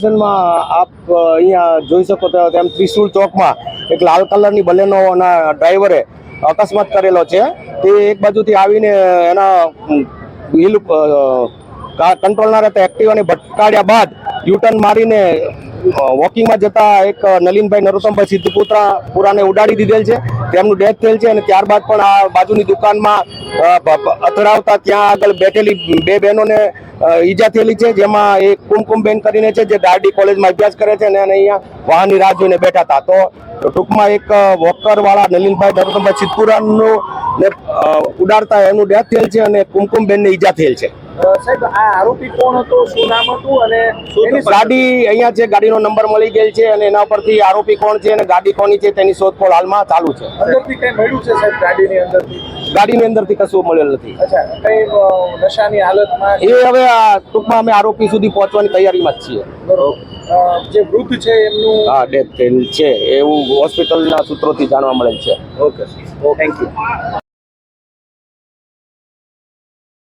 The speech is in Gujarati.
આપ અહીંયા જોઈ શકો તો તેમ ત્રિશુલ ચોકમાં એક લાલ કલરની બલેનોના ડ્રાઈવરે અકસ્માત કરેલો છે. તે એક બાજુથી આવીને એના વ્હીલ કંટ્રોલ ના રહેતા એક્ટિવાને ભટકાડ્યા બાદ યુટર્ન મારીને વોકિંગમાં જતા એક નલિનભાઈ નરોત્તમભાઈ સિદ્ધપુરાને ઉડાડી દીધેલ છે. તેમનું ડેથ થયેલ છે અને ત્યારબાદ પણ આ બાજુની દુકાનમાં અથડાવતા ત્યાં આગળ બેઠેલી બે બહેનોને ઈજા થયેલી છે, જેમાં એક કુમકુમબેન કરીને છે જે ડારડી કોલેજમાં અભ્યાસ કરે છે અને અહીંયા વાહનની રાહ જોઈને બેઠા હતા. તો ટૂંકમાં એક વોકર વાળા નલિનભાઈ નરોત્તમભાઈ સિદ્ધપુરાનું ઉડાડતા એનું ડેથ થયેલ છે અને કુમકુમબેનને ઈજા થયેલ છે. સાહેબ, આ આરોપી કોણ હતો, શું નામ હતું અને ગાડી અહીંયા છે, ગાડીનો નંબર મળી ગયેલ છે અને એના પરથી આરોપી કોણ છે અને ગાડી કોની છે તેની શોધખોળ હાલમાં ચાલુ છે. અંદરથી કઈ મળ્યું છે સાહેબ? ગાડીની અંદરથી કશું મળેલ નથી. અચ્છા, કઈ નશાની હાલતમાં એ હવે ટૂંકમાં અમે આરોપી સુધી પહોંચવાની તૈયારીમાં જ છીએ. જે વૃદ્ધ છે એમનું ડેથ થયેલ છે એવું હોસ્પિટલના સૂત્રોથી જાણવા મળેલ છે. Okay, thank you.